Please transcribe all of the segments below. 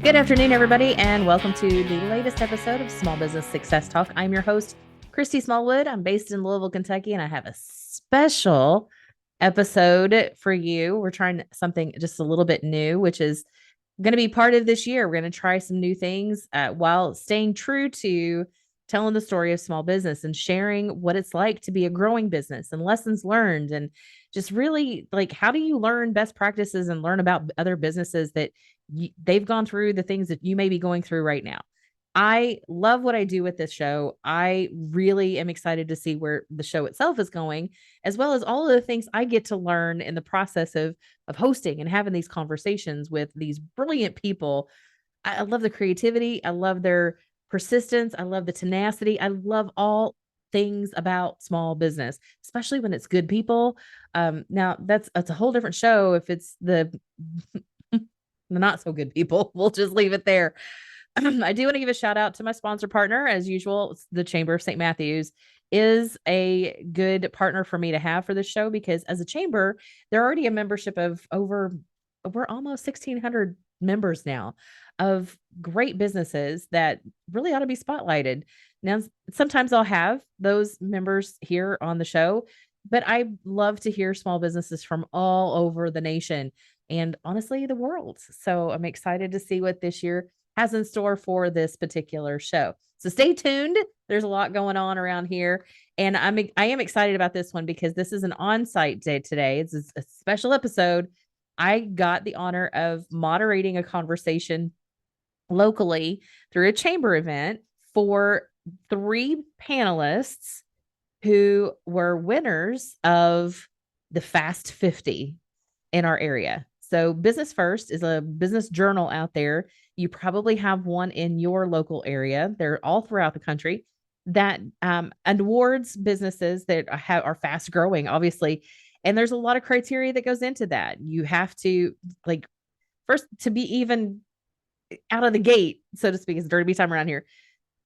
Good afternoon, everybody, and welcome to the latest episode of Small Business Success Talk. I'm your host, Christy Smallwood. I'm based in Louisville, Kentucky, and I have a special episode for you. We're trying something just a little bit new, which is going to be part of this year. We're going to try some new things while staying true to telling the story of small business and sharing what it's like to be a growing business and lessons learned, and just really like, how do you learn best practices and learn about other businesses that they've gone through the things that you may be going through right now. I love what I do with this show. I really am excited to see where the show itself is going, as well as all of the things I get to learn in the process of hosting and having these conversations with these brilliant people. I love the creativity. I love their persistence. I love the tenacity. I love all things about small business, especially when it's good people. Now that's a whole different show if it's the not so good people. We'll just leave it there. I do want to give a shout out to my sponsor partner. As usual, the Chamber of St. Matthews is a good partner for me to have for this show, because as a chamber, they're already a membership of over almost 1,600 members now of great businesses that really ought to be spotlighted. Now, sometimes I'll have those members here on the show, but I love to hear small businesses from all over the nation and honestly, the world. So I'm excited to see what this year has in store for this particular show. So stay tuned. There's a lot going on around here. And I am excited about this one because this is an on-site day today. It's a special episode. I got the honor of moderating a conversation locally through a chamber event for 3 panelists who were winners of the Fast 50 in our area. So Business First is a business journal out there. You probably have one in your local area. They're all throughout the country that awards businesses that are fast growing, obviously. And there's a lot of criteria that goes into that. You have to, like, first, to be even out of the gate, so to speak, it's dirty time around here.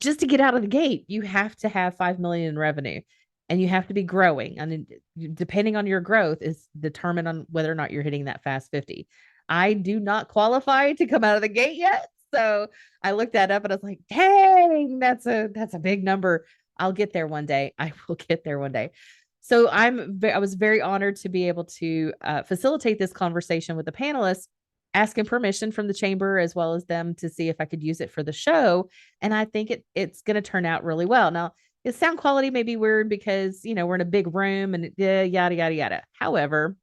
Just to get out of the gate, you have to have 5 million in revenue. And you have to be growing. And depending on your growth is determined on whether or not you're hitting that Fast 50. I do not qualify to come out of the gate yet. So I looked that up and I was like, dang, that's a big number. I'll get there one day. I will get there one day. So I was very honored to be able to facilitate this conversation with the panelists, asking permission from the chamber as well as them to see if I could use it for the show. And I think it's going to turn out really well. Now, the sound quality may be weird because, we're in a big room and yada, yada, yada. However,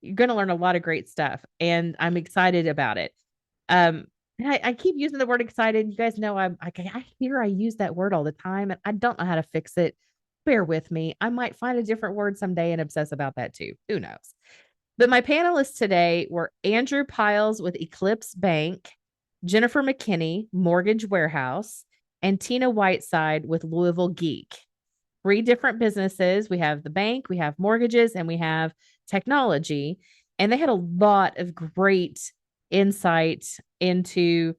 you're going to learn a lot of great stuff and I'm excited about it. I keep using the word excited. You guys know I use that word all the time and I don't know how to fix it. Bear with me. I might find a different word someday and obsess about that too. Who knows? But my panelists today were Andrew Piles with Eclipse Bank, Jennifer McKinney, Mortgage Warehouse, and Tina Whiteside with Louisville Geek. 3 different businesses. We have the bank, we have mortgages, and we have technology. And they had a lot of great insight into,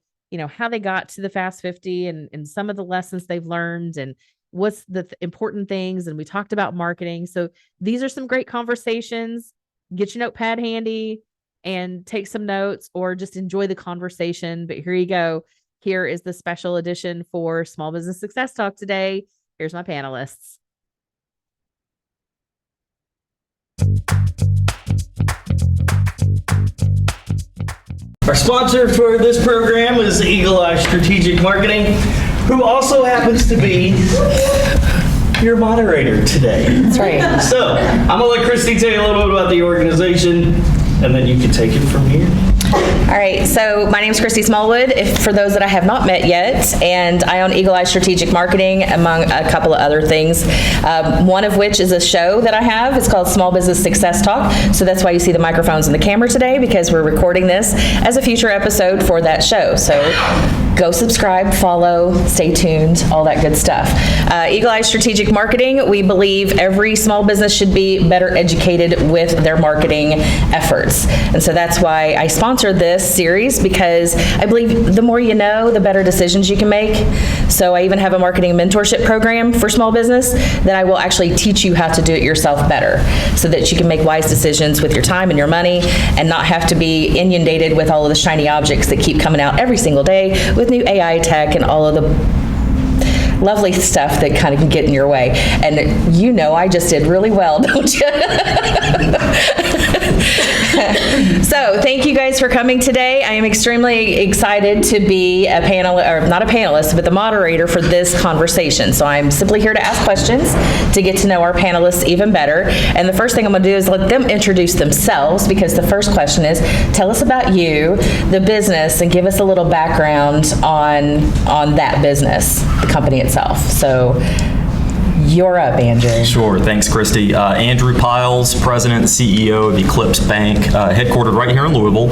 how they got to the Fast 50 and some of the lessons they've learned and what's the important things. And we talked about marketing. So these are some great conversations. Get your notepad handy and take some notes or just enjoy the conversation. But here you go. Here is the special edition for Small Business Success Talk today. Here's my panelists. Our sponsor for this program is Eagle Eye Strategic Marketing, who also happens to be your moderator today. That's right. So I'm going to let Christy tell you a little bit about the organization, and then you can take it from here. All right, so my name is Christy Smallwood, for those that I have not met yet, and I own Eagle Eye Strategic Marketing, among a couple of other things, one of which is a show that I have. It's called Small Business Success Talk, so that's why you see the microphones and the camera today, because we're recording this as a future episode for that show. So go subscribe, follow, stay tuned, all that good stuff. Eagle Eye Strategic Marketing, we believe every small business should be better educated with their marketing efforts. And so that's why I sponsored this series, because I believe the more you know, the better decisions you can make. So I even have a marketing mentorship program for small business that I will actually teach you how to do it yourself better, so that you can make wise decisions with your time and your money and not have to be inundated with all of the shiny objects that keep coming out every single day with new AI tech and all of the lovely stuff that kind of can get in your way. And I just did really well, don't you? So thank you guys for coming today. I am extremely excited to be a panelist, or not a panelist, but the moderator for this conversation. So I'm simply here to ask questions to get to know our panelists even better. And the first thing I'm going to do is let them introduce themselves, because the first question is, tell us about you, the business, and give us a little background on that business, the company itself. So you're up, Andrew. Sure. Thanks, Christy. Andrew Piles, President and CEO of Eclipse Bank, headquartered right here in Louisville.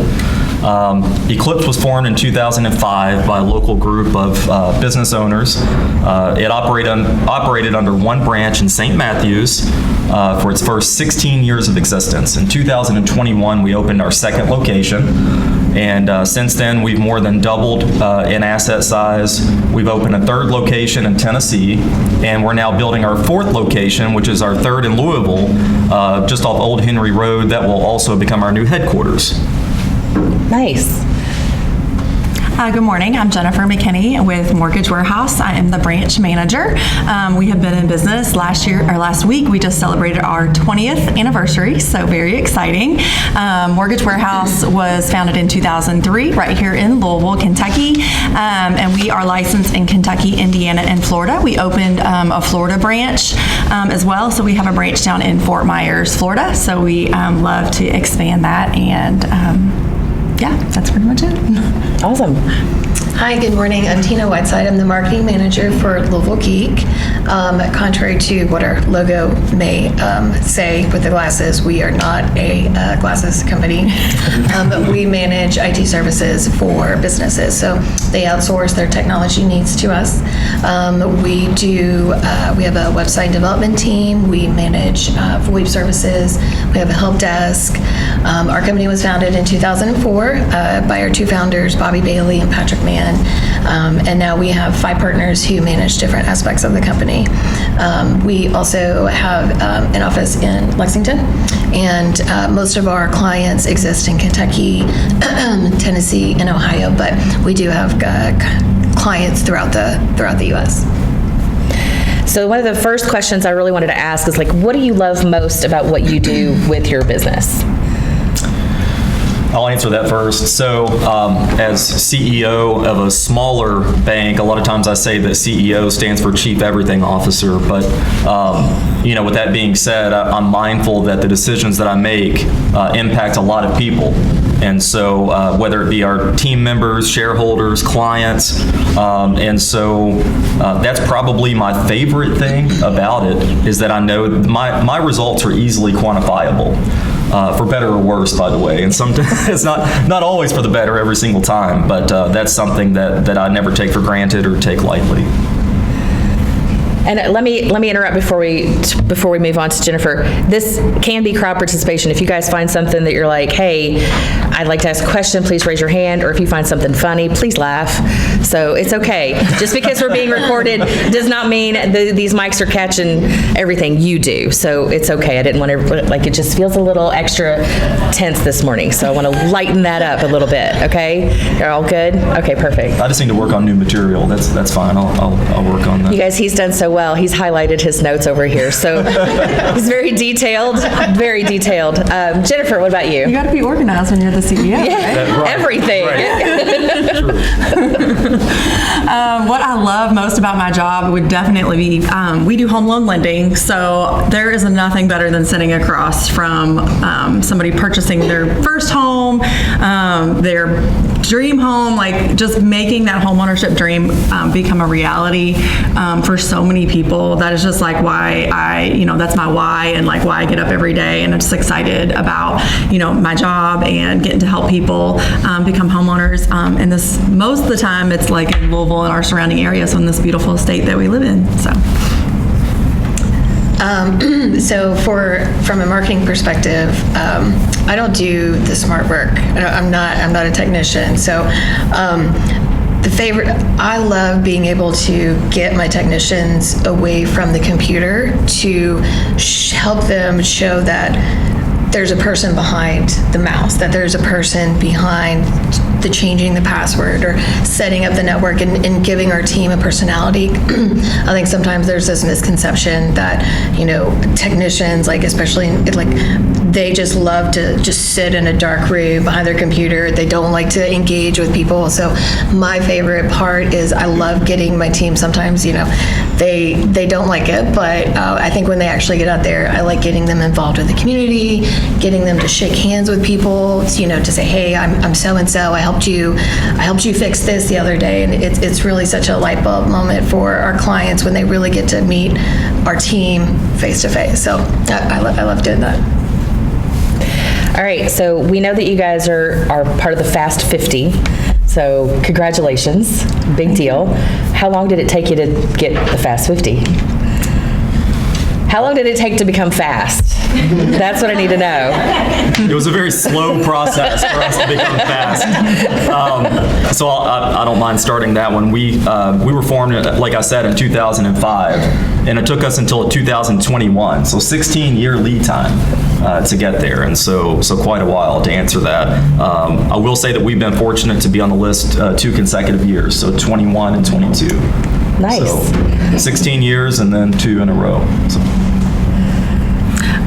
Eclipse was formed in 2005 by a local group of business owners. It operated under one branch in St. Matthews for its first 16 years of existence. In 2021, we opened our second location. And since then, we've more than doubled in asset size. We've opened a third location in Tennessee, and we're now building our fourth location, which is our third in Louisville, just off Old Henry Road. That will also become our new headquarters. Nice. Good morning. I'm Jennifer McKinney with Mortgage Warehouse. I am the branch manager. We have been in business last week. We just celebrated our 20th anniversary, so very exciting. Mortgage Warehouse was founded in 2003 right here in Louisville, Kentucky, and we are licensed in Kentucky, Indiana, and Florida. We opened a Florida branch as well, so we have a branch down in Fort Myers, Florida, so we love to expand that, and yeah, that's pretty much it. Awesome. Hi, good morning. I'm Tina Whiteside. I'm the marketing manager for Louisville Geek. Contrary to what our logo may say with the glasses, we are not a glasses company. But we manage IT services for businesses. So they outsource their technology needs to us. We have a website development team. We manage VoIP services. We have a help desk. Our company was founded in 2004 by our two founders, Bobby Bailey and Patrick Mann. And now we have 5 partners who manage different aspects of the company. We also have an office in Lexington, and most of our clients exist in Kentucky, Tennessee, and Ohio, but we do have clients throughout the U.S. So one of the first questions I really wanted to ask is, what do you love most about what you do with your business? I'll answer that first. So as CEO of a smaller bank, a lot of times I say that CEO stands for Chief Everything Officer. But, with that being said, I'm mindful that the decisions that I make impact a lot of people. And so whether it be our team members, shareholders, clients, and so that's probably my favorite thing about it, is that I know my results are easily quantifiable. For better or worse, by the way. And sometimes it's not always for the better every single time, but that's something that I never take for granted or take lightly. And let me interrupt before we move on to Jennifer. This can be crowd participation. If you guys find something that you're like, hey, I'd like to ask a question, please raise your hand. Or if you find something funny, please laugh. So it's okay. Just because we're being recorded does not mean these mics are catching everything you do. So it's okay. I didn't want to, it just feels a little extra tense this morning. So I want to lighten that up a little bit. Okay? You're all good? Okay, perfect. I just need to work on new material. That's fine. I'll work on that. You guys, he's done so well. He's highlighted his notes over here. So he's very detailed, very detailed. Jennifer, what about you? You got to be organized when you're the CEO. Yeah, right? Everything. Right. What I love most about my job would definitely be, we do home loan lending, so there is nothing better than sitting across from somebody purchasing their first home, their dream home, just making that home ownership dream become a reality for so many people. That is just why that's my why, and why I get up every day, and I'm just excited about my job and getting to help people become homeowners. And this, most of the time, it's business like in Louisville and our surrounding areas in this beautiful state that we live in. So. So from a marketing perspective, I don't do the smart work. I'm not a technician. So I love being able to get my technicians away from the computer to help them show that there's a person behind the mouse, that there's a person behind the changing the password or setting up the network and giving our team a personality. I think sometimes there's this misconception that, technicians, like especially they just love to just sit in a dark room behind their computer. They don't like to engage with people. So my favorite part is I love getting my team. Sometimes, they don't like it, but I think when they actually get out there, I like getting them involved with the community, getting them to shake hands with people, to say, hey, I'm so-and-so, I helped you fix this the other day. And it's really such a light bulb moment for our clients when they really get to meet our team face to face. So I love doing that. All right, so we know that you guys are part of the Fast 50. So congratulations, big deal. How long did it take you to get the Fast 50? How long did it take to become fast? That's what I need to know. It was a very slow process for us to become fast. So I don't mind starting that one. We were formed, like I said, in 2005, and it took us until 2021, so 16-year lead time to get there, and so quite a while to answer that. I will say that we've been fortunate to be on the list 2 consecutive years, so 21 and 22. Nice. So 16 years and then 2 in a row. So.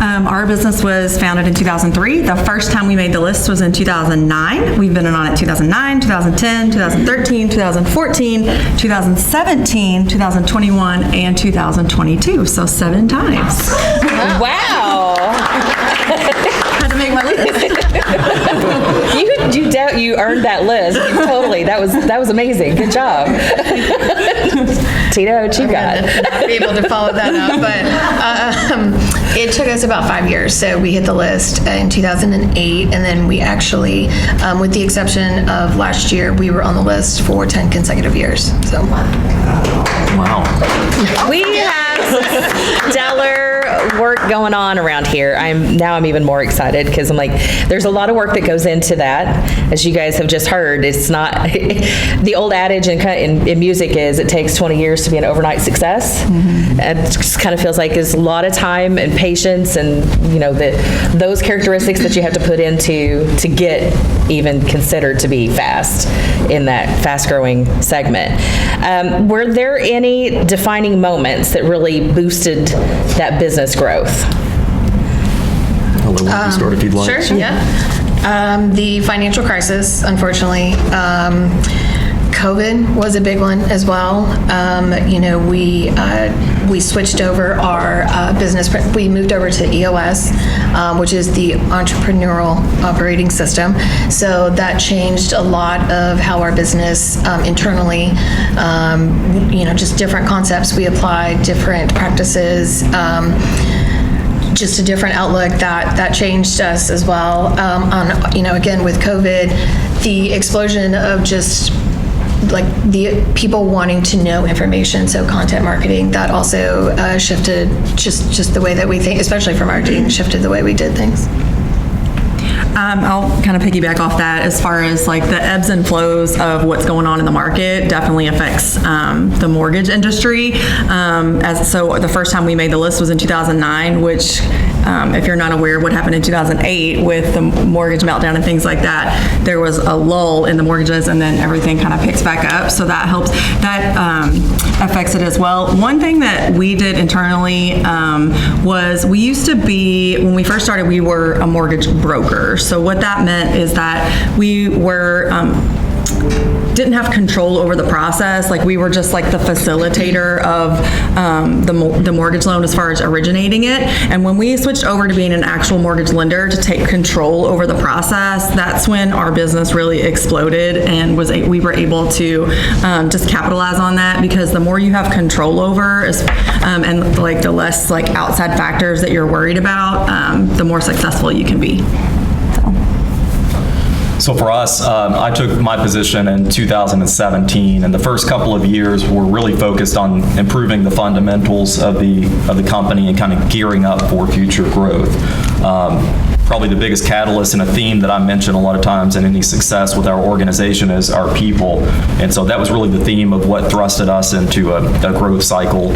Our business was founded in 2003. The first time we made the list was in 2009. We've been on it 2009, 2010, 2013, 2014, 2017, 2021, and 2022. So 7 times. Wow. Had to make my list. You earned that list. Totally. That was amazing. Good job. Tina, what you got? Not be able to follow that up, but it took us about 5 years. So we hit the list in 2008, and then we actually, with the exception of last year, we were on the list for 10 consecutive years. So. Wow. We have stellar work going on around here. I'm even more excited because I'm like, there's a lot of work that goes into that. As you guys have just heard, it's not the old adage in music is it takes 20 years to be an overnight success. Mm-hmm. It just kind of feels like there's a lot of time and patience and those characteristics that you have to put into to get even considered to be fast in that fast-growing segment. Were there any defining moments that really boosted that business growth? I'll let one of you start if you'd like. Sure, yeah. The financial crisis, unfortunately. COVID was a big one as well. We switched over our business. We moved over to EOS, which is the entrepreneurial operating system. So that changed a lot of how our business internally, just different concepts we applied, different practices. Just a different outlook that changed us as well. Again with COVID, the explosion of just like the people wanting to know information, so content marketing, that also shifted just the way that we think, especially from our team, shifted the way we did things. I'll kind of piggyback off that as far as like the ebbs and flows of what's going on in the market definitely affects the mortgage industry. So the first time we made the list was in 2009, which if you're not aware of what happened in 2008 with the mortgage meltdown and things like that, there was a lull in the mortgages and then everything kind of picks back up. So that helps, that affects it as well. One thing that we did internally was we used to be, when we first started, we were a mortgage broker. So what that meant is that we were didn't have control over the process. Like we were just like the facilitator of the mortgage loan as far as originating it. And when we switched over to being an actual mortgage lender to take control over the process, that's when our business really exploded and we were able to just capitalize on that, because the more you have control over and like the less like outside factors that you're worried about, the more successful you can be. So for us, I took my position in 2017, and the first couple of years were really focused on improving the fundamentals of the company and kind of gearing up for future growth. Probably the biggest catalyst and a theme that I mention a lot of times in any success with our organization is our people. And so that was really the theme of what thrusted us into a growth cycle.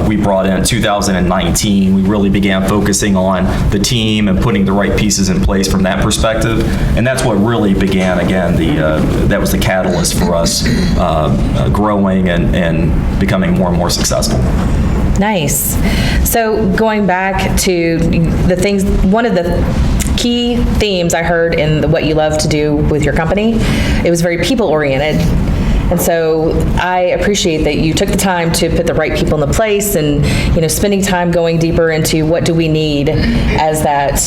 We brought in 2019, we really began focusing on the team and putting the right pieces in place from that perspective. And that's what really began, again, that was the catalyst for us growing and becoming more and more successful. Nice. So going back to the things, one of the key themes I heard in what you love to do with your company, it was very people-oriented. And so I appreciate that you took the time to put the right people in the place and, spending time going deeper into what do we need as that,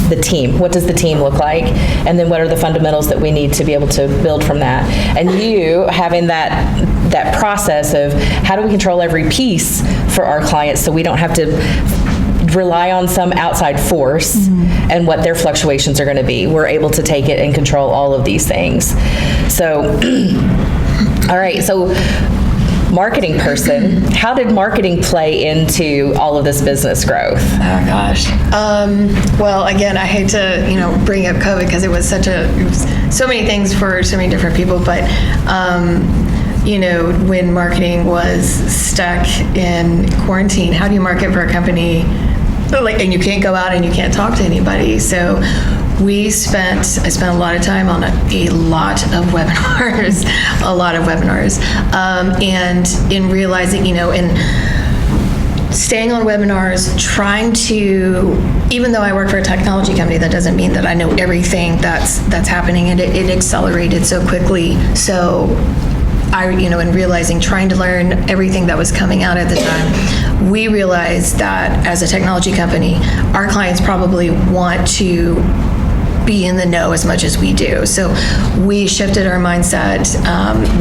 the team. What does the team look like? And then what are the fundamentals that we need to be able to build from that? And you having that process of how do we control every piece for our clients so we don't have to rely on some outside force and what their fluctuations are going to be. We're able to take it and control all of these things. So, all right, so marketing person, how did marketing play into all of this business growth? Oh gosh. Well, again, I hate to bring up COVID because it was so many things for so many different people, but when marketing was stuck in quarantine, how do you market for a company and you can't go out and you can't talk to anybody? So I spent a lot of time on a lot of webinars, and in realizing, in staying on webinars, trying to, even though I work for a technology company, that doesn't mean that I know everything that's happening, and it accelerated so quickly. So in realizing, trying to learn everything that was coming out at the time, we realized that as a technology company, our clients probably want to be in the know as much as we do. So we shifted our mindset.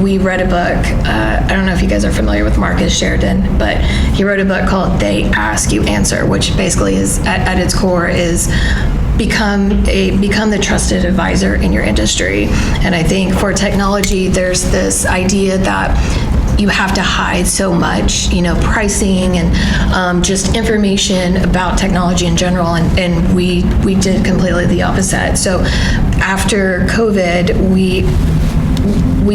We read a book. I don't know if you guys are familiar with Marcus Sheridan, but he wrote a book called They Ask, You Answer, which basically is at its core is become the trusted advisor in your industry. And I think for technology, there's this idea that you have to hide so much, pricing and just information about technology in general, and we did completely the opposite. So after COVID, we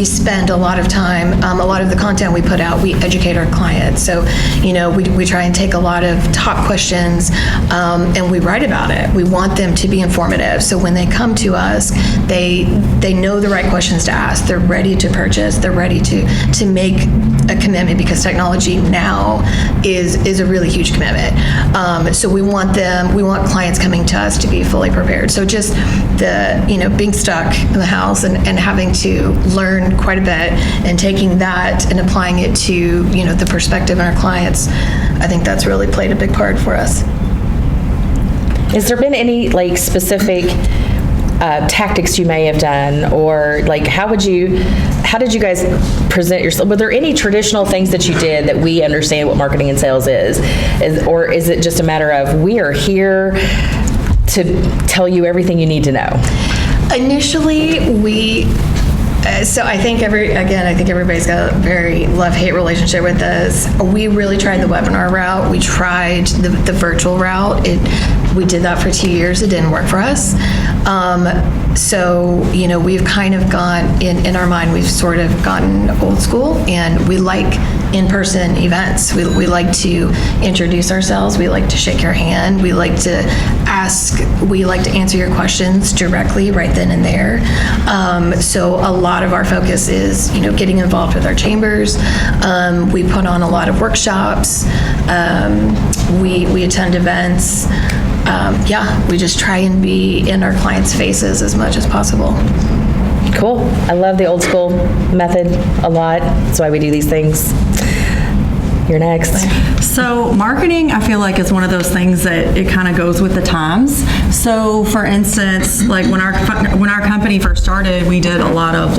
spend a lot of time, a lot of the content we put out, we educate our clients. So, we try and take a lot of top questions and we write about it. We want them to be informative. So when they come to us, they know the right questions to ask. They're ready to purchase. They're ready to make a commitment, because technology now is a really huge commitment. So we want clients coming to us to be fully prepared. So just being stuck in the house and having to learn quite a bit and taking that and applying it to the perspective in our clients, I think that's really played a big part for us. Has there been any specific tactics you may have done, or how did you guys present yourself? Were there any traditional things that you did that we understand what marketing and sales is, or is it just a matter of we are here to tell you everything you need to know? Initially, so I think everybody's got a very love-hate relationship with this. We really tried the webinar route. We tried the virtual route. We did that for 2 years. It didn't work for us. So, we've kind of gone, in our mind, we've sort of gotten old school, and we like in-person events. We like to introduce ourselves. We like to shake your hand. We like to answer your questions directly right then and there. So a lot of our focus is, getting involved with our chambers. We put on a lot of workshops. We attend events. We just try and be in our clients' faces as much as possible. Cool. I love the old school method a lot. That's why we do these things. You're next. So marketing, I feel like, is one of those things that it kind of goes with the times. So for instance, when our company first started, we did a lot of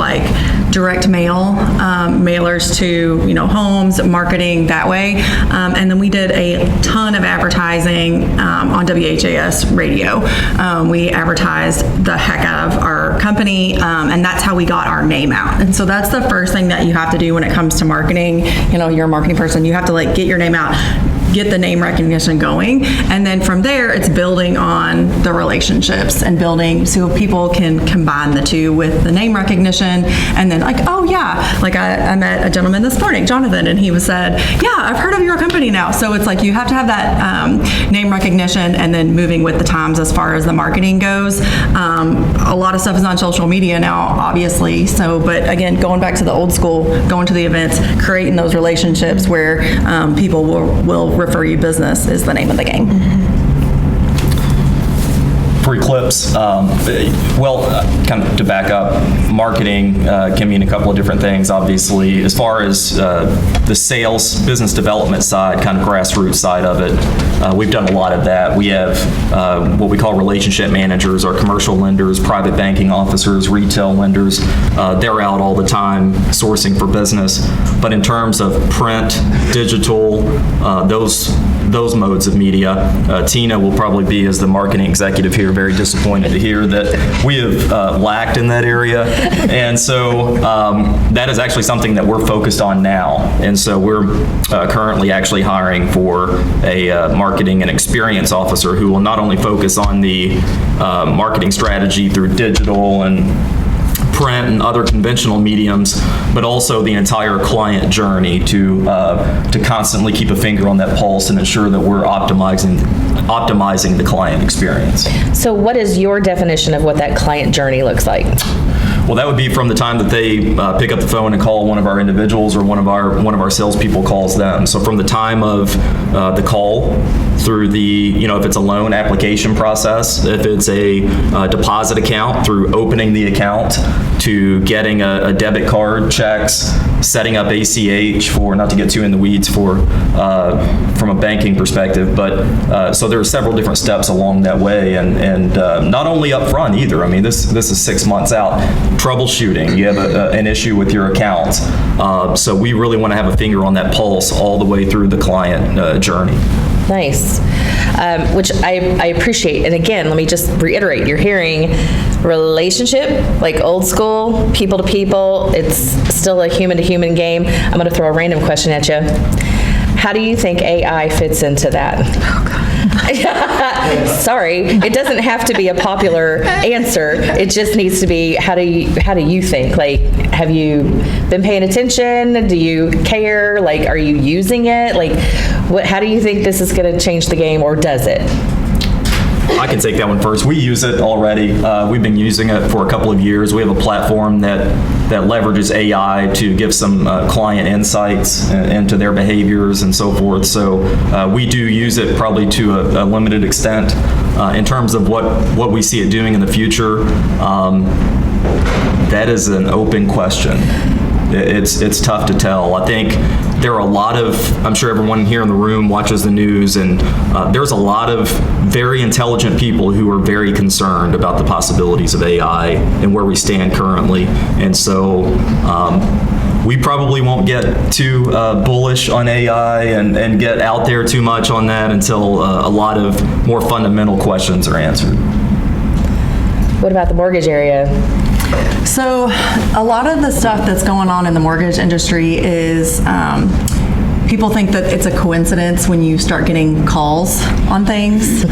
direct mail, mailers to, homes, marketing that way. And then we did a ton of advertising on WHAS radio. We advertised the heck out of our company, and that's how we got our name out. And so that's the first thing that you have to do when it comes to marketing. You're a marketing person, you have to get your name out, get the name recognition going, and then from there it's building on the relationships and building so people can combine the two with the name recognition. And then I met a gentleman this morning, Jonathan, and he said, yeah, I've heard of your company now. So it's you have to have that name recognition and then moving with the times as far as the marketing goes. A lot of stuff is on social media now, obviously, but again, going back to the old school, going to the events, creating those relationships where people will refer you business is the name of the game. For Eclipse, kind of to back up, marketing can mean a couple of different things, obviously. As far as the sales, business development side, kind of grassroots side of it, we've done a lot of that. We have what we call relationship managers, our commercial lenders, private banking officers, retail lenders. They're out all the time sourcing for business. But in terms of print, digital, those modes of media, Tina will probably be, as the marketing executive here, very disappointed to hear that we have lacked in that area. And so that is actually something that we're focused on now. And so we're currently actually hiring for a marketing and experience officer who will not only focus on the marketing strategy through digital and print and other conventional mediums, but also the entire client journey to constantly keep a finger on that pulse and ensure that we're optimizing the client experience. So what is your definition of what that client journey looks like? Well, that would be from the time that they pick up the phone and call one of our individuals, or one of our salespeople calls them. So from the time of the call through the, if it's a loan application process, if it's a deposit account, through opening the account, to getting a debit card, checks, setting up ACH for, not to get too in the weeds from a banking perspective, but so there are several different steps along that way, and not only up front either. I mean, this is 6 months out. Troubleshooting, you have an issue with your account, so we really want to have a finger on that pulse all the way through the client journey. Nice, which I appreciate. And again, let me just reiterate, you're hearing relationship, like old school, people to people. It's still a human to human game. I'm going to throw a random question at you. How do you think AI fits into that? Oh, God. Sorry, it doesn't have to be a popular answer. It just needs to be, how do you think? Have you been paying attention? Do you care? Are you using it? How do you think this is going to change the game, or does it? I can take that one first. We use it already. We've been using it for a couple of years. We have a platform that leverages AI to give some client insights into their behaviors and so forth. So we do use it probably to a limited extent. In terms of what we see it doing in the future, that is an open question. It's tough to tell. I think there are a lot of, I'm sure everyone here in the room watches the news, and there's a lot of very intelligent people who are very concerned about the possibilities of AI and where we stand currently. And so we probably won't get too bullish on AI and get out there too much on that until a lot of more fundamental questions are answered. What about the mortgage area? So a lot of the stuff that's going on in the mortgage industry is people think that it's a coincidence when you start getting calls on things.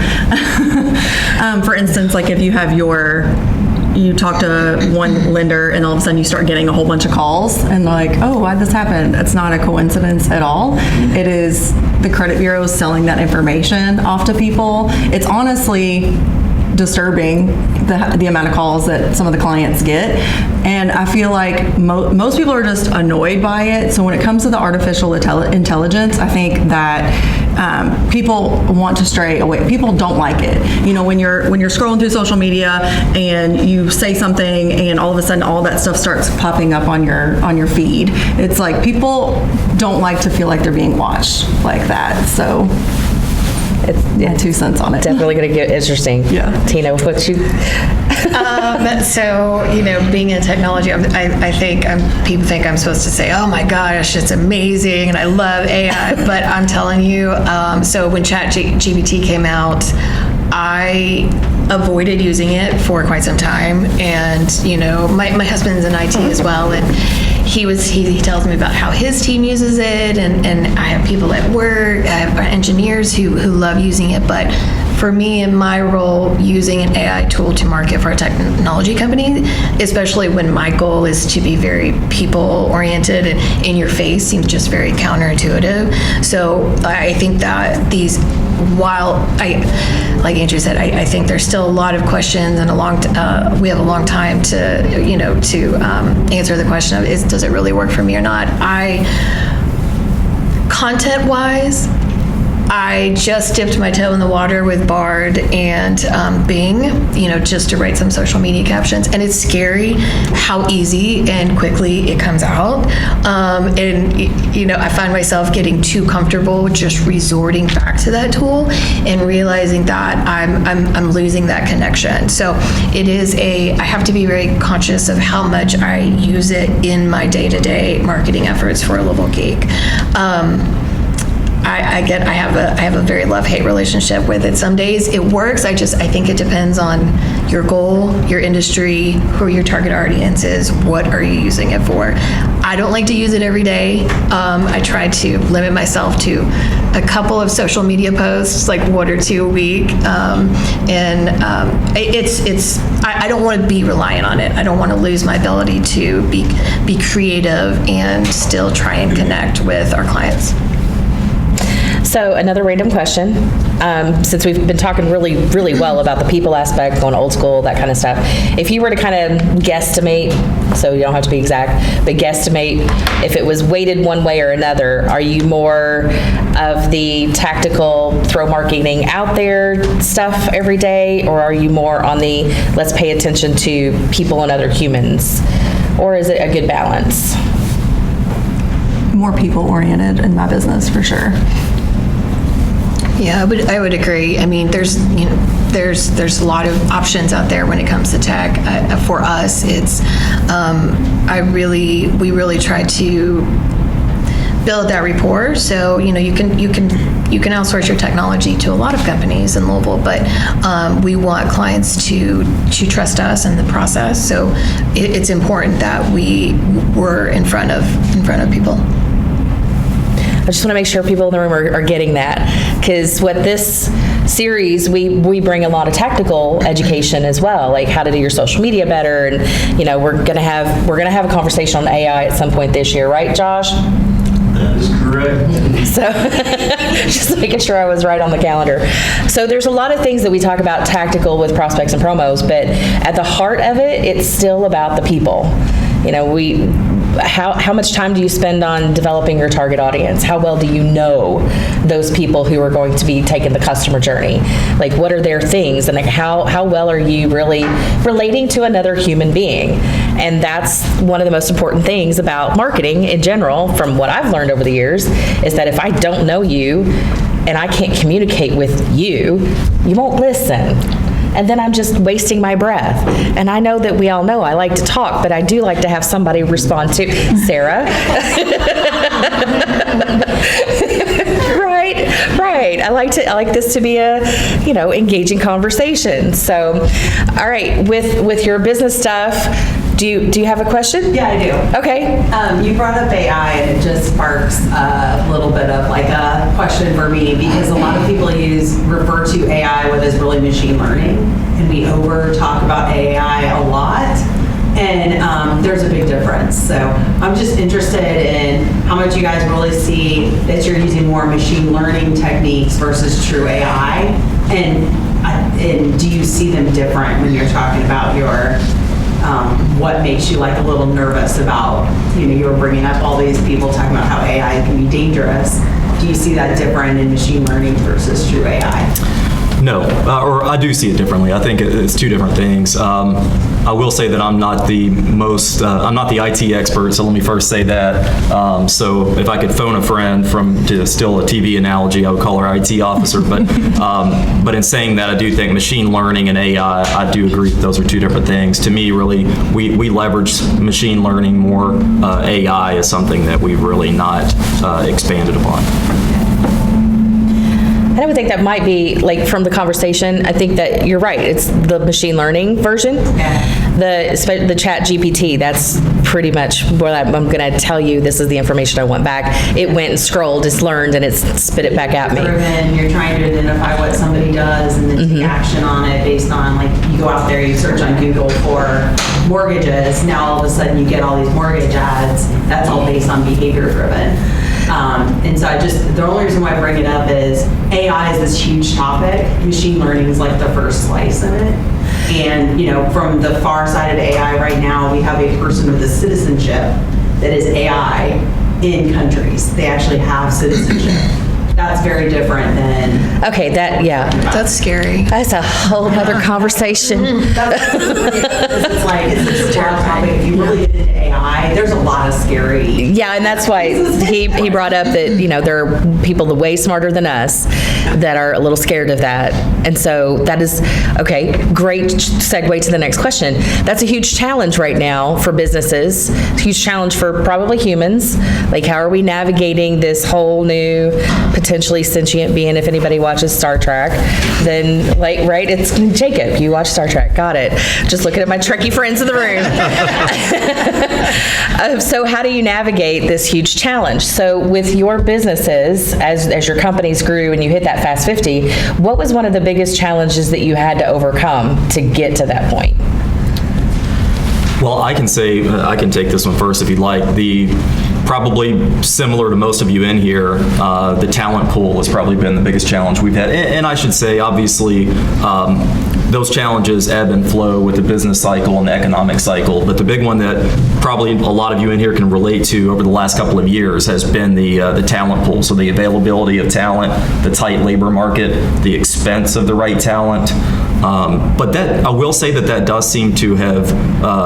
For instance, if you talk to one lender and all of a sudden you start getting a whole bunch of calls and oh, why'd this happen? It's not a coincidence at all. It is the credit bureaus selling that information off to people. It's honestly disturbing, the amount of calls that some of the clients get, and I feel like most people are just annoyed by it. So when it comes to the artificial intelligence, I think that people want to stray away. People don't like it. When you're scrolling through social media and you say something and all of a sudden all that stuff starts popping up on your feed, it's people don't like to feel like they're being watched like that. So my 2 cents on it. Definitely going to get interesting. Yeah. Tina, what you... So, being in technology, I think people think I'm supposed to say, oh my gosh, it's amazing and I love AI, but I'm telling you, so when ChatGPT came out, I avoided using it for quite some time. And, my husband's in IT as well. And he tells me about how his team uses it. And I have people at work, I have engineers who love using it. But for me, in my role, using an AI tool to market for a technology company, especially when my goal is to be very people-oriented and in your face, seems just very counterintuitive. So I think that like Andrew said, I think there's still a lot of questions and we have a long time to answer the question of does it really work for me or not. Content-wise, I just dipped my toe in the water with Bard and Bing, just to write some social media captions. And it's scary how easy and quickly it comes out. I find myself getting too comfortable just resorting back to that tool and realizing that I'm losing that connection. So I have to be very conscious of how much I use it in my day-to-day marketing efforts for Louisville Geek. I have a very love-hate relationship with it. Some days it works. I think it depends on your goal, your industry, who your target audience is, what are you using it for. I don't like to use it every day. I try to limit myself to a couple of social media posts, like 1 or 2 a week. I don't want to be reliant on it. I don't want to lose my ability to be creative and still try and connect with our clients. So another random question, since we've been talking really, really well about the people aspect, going old school, that kind of stuff. If you were to kind of guesstimate, so you don't have to be exact, but guesstimate if it was weighted one way or another, are you more of the tactical throw marketing out there stuff every day, or are you more on the let's pay attention to people and other humans, or is it a good balance? More people oriented in my business for sure. Yeah, I would agree. I mean, there's a lot of options out there when it comes to tech. For us, it's we really try to build that rapport. So you can outsource your technology to a lot of companies in Louisville, but we want clients to trust us in the process. So it's important that we're in front of people. I just want to make sure people in the room are getting that, because what this series, we bring a lot of tactical education as well, like how to do your social media better, and we're gonna have a conversation on AI at some point this year, right, Josh? That is correct. So just making sure I was right on the calendar. So there's a lot of things that we talk about tactical with prospects and promos, but at the heart of it, it's still about the people. How much time do you spend on developing your target audience? How well do you know those people who are going to be taking the customer journey? Like, what are their things? And like, how well are you really relating to another human being? And that's one of the most important things about marketing in general, from what I've learned over the years, is that if I don't know you and I can't communicate with you, you won't listen. And then I'm just wasting my breath. And I know that we all know I like to talk, but I do like to have somebody respond to Sarah. Right. I like this to be a, engaging conversation. So, all right, with your business stuff, do you have a question? Yeah, I do. Okay. You brought up AI, and it just sparks a little bit of like a question for me, because a lot of people refer to AI what is really machine learning, and we over talk about AI a lot, and there's a big difference. So I'm just interested in how much you guys really see that you're using more machine learning techniques versus true AI, and do you see them different when you're talking about your what makes you like a little nervous about, you were bringing up all these people talking about how AI can be dangerous. Do you see that different in machine learning versus true AI? No, or I do see it differently. I think it's two different things. I will say that I'm not the IT expert, so let me first say that. So if I could phone a friend to steal a TV analogy, I would call her IT officer. But in saying that, I do think machine learning and AI, I do agree that those are two different things. To me, really, we leverage machine learning more. AI is something that we've really not expanded upon. I would think that might be, like, from the conversation, I think that you're right. It's the machine learning version. The chat GPT, that's pretty much what I'm going to tell you. This is the information I want back. It went and scrolled, it's learned, and it's spit it back at me. You're trying to identify what somebody does and then take action on it based on, like, you go out there, you search on Google for mortgages. Now all of a sudden you get all these mortgage ads. That's all based on behavior driven. And so the only reason why I bring it up is AI is this huge topic. Machine learning is like the first slice in it. And, from the far side of AI right now, we have a person with a citizenship that is AI in countries. They actually have citizenship. That's very different than... Okay, That's scary. That's a whole other conversation. It's such a broad topic. If you really get into AI, there's a lot of scary... Yeah, and that's why he brought up that, there are people way smarter than us that are a little scared of that. And so that is, okay, great segue to the next question. That's a huge challenge right now for businesses. It's a huge challenge for probably humans. Like, how are we navigating this whole new potentially sentient being? If anybody watches Star Trek, then, like, right, it's Jacob. You watch Star Trek. Got it. Just looking at my Trekkie friends in the room. So how do you navigate this huge challenge? So with your businesses, as your companies grew and you hit that Fast 50, what was one of the biggest challenges that you had to overcome to get to that point? Well, I can take this one first if you'd like. Probably similar to most of you in here, the talent pool has probably been the biggest challenge we've had. And I should say, obviously, those challenges ebb and flow with the business cycle and the economic cycle. But the big one that probably a lot of you in here can relate to over the last couple of years has been the talent pool. So the availability of talent, the tight labor market, the expense of the right talent. But I will say that does seem to have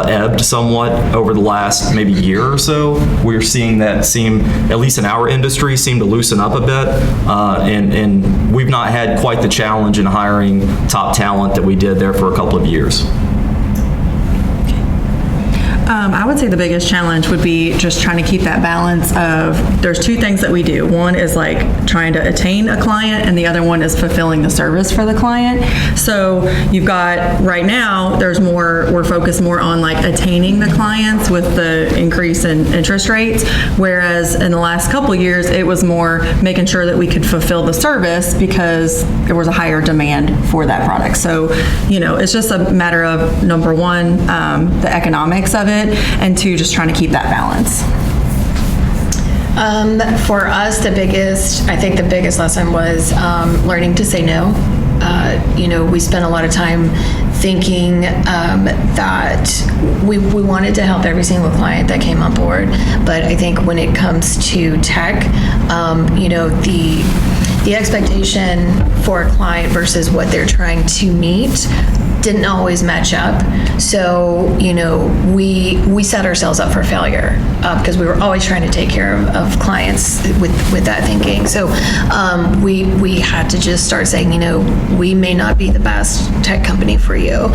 ebbed somewhat over the last maybe year or so. We're seeing that at least in our industry, seem to loosen up a bit. And we've not had quite the challenge in hiring top talent that we did there for a couple of years. I would say the biggest challenge would be just trying to keep that balance of, there's two things that we do. One is like trying to attain a client, and the other one is fulfilling the service for the client. So you've got, right now, we're focused more on like attaining the clients with the increase in interest rates, whereas in the last couple of years, it was more making sure that we could fulfill the service because there was a higher demand for that product. So, it's just a matter of, number one, the economics of it, and two, just trying to keep that balance. For us, I think the biggest lesson was learning to say no. We spent a lot of time thinking that we wanted to help every single client that came on board. But I think when it comes to tech, the expectation for a client versus what they're trying to meet didn't always match up. So, we set ourselves up for failure because we were always trying to take care of clients with that thinking. So we had to just start saying, we may not be the best tech company for you.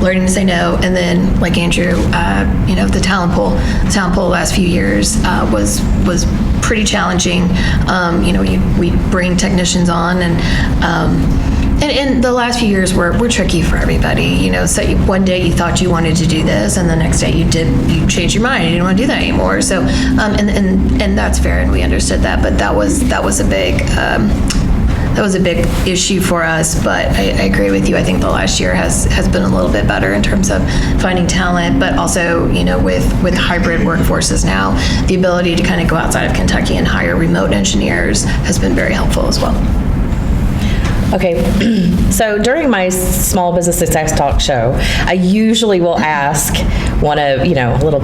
Learning to say no. And then, like Andrew, the talent pool the last few years was pretty challenging. We bring technicians on, and the last few years were tricky for everybody. So one day you thought you wanted to do this, and the next day you changed your mind. You didn't want to do that anymore. So, and that's fair, and we understood that. But that was a big issue for us. But I agree with you. I think the last year has been a little bit better in terms of finding talent, but also with hybrid workforces now, the ability to kind of go outside of Kentucky and hire remote engineers has been very helpful as well. Okay, so during my Small Business Success Talk show, I usually will ask a little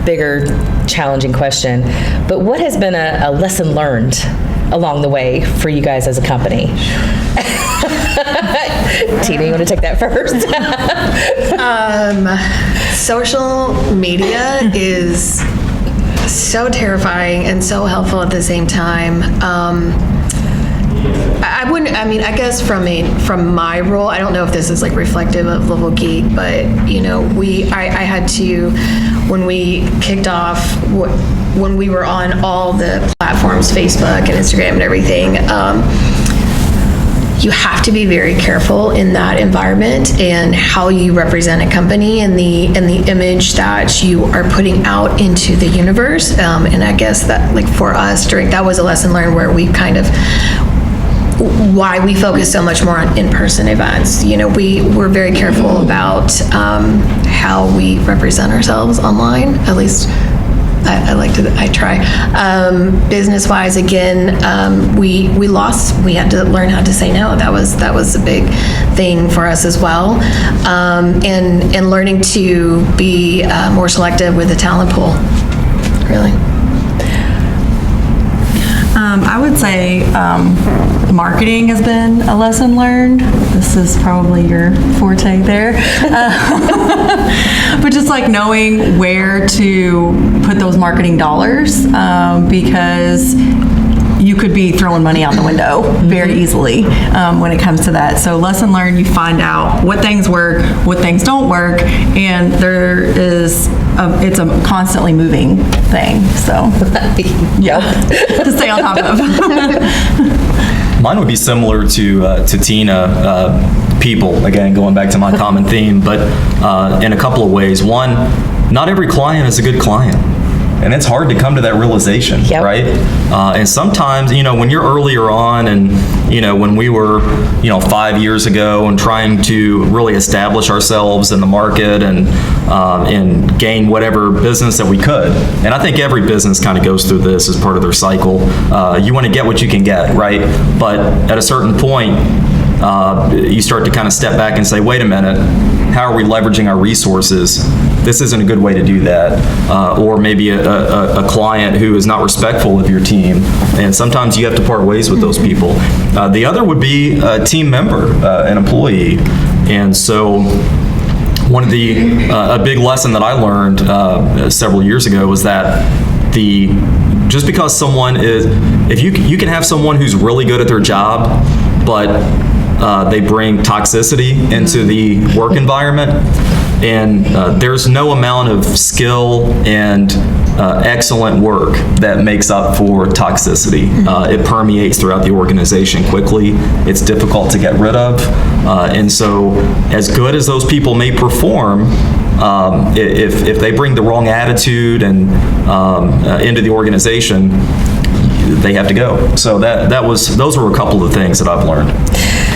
bigger, challenging question, but what has been a lesson learned along the way for you guys as a company? Tina, you want to take that first? Social media is so terrifying and so helpful at the same time. I guess from my role, I don't know if this is like reflective of Louisville Geek, but I had to, when we kicked off, when we were on all the platforms, Facebook and Instagram and everything, you have to be very careful in that environment and how you represent a company and the image that you are putting out into the universe. And I guess that, like, for us, that was a lesson learned where we kind of, why we focus so much more on in-person events. We're very careful about how we represent ourselves online, at least I try. Business-wise, again, we had to learn how to say no. That was a big thing for us as well. And learning to be more selective with the talent pool, really. I would say marketing has been a lesson learned. This is probably your forte there. But just like knowing where to put those marketing dollars, because you could be throwing money out the window very easily when it comes to that. So lesson learned, you find out what things work, what things don't work, and it's a constantly moving thing. So yeah, to stay on top of. Mine would be similar to Tina. People, again, going back to my common theme, but in a couple of ways. One, not every client is a good client. And it's hard to come to that realization, right? And sometimes, when you're earlier on and, when we were, 5 years ago and trying to really establish ourselves in the market and gain whatever business that we could. And I think every business kind of goes through this as part of their cycle. You want to get what you can get, right? But at a certain point, you start to kind of step back and say, wait a minute, how are we leveraging our resources? This isn't a good way to do that. Or maybe a client who is not respectful of your team. And sometimes you have to part ways with those people. The other would be a team member, an employee. And so one of a big lesson that I learned several years ago was that just because someone is, if you can have someone who's really good at their job, but they bring toxicity into the work environment, and there's no amount of skill and excellent work that makes up for toxicity. It permeates throughout the organization quickly. It's difficult to get rid of. And so as good as those people may perform, if they bring the wrong attitude and into the organization, they have to go. So those were a couple of things that I've learned.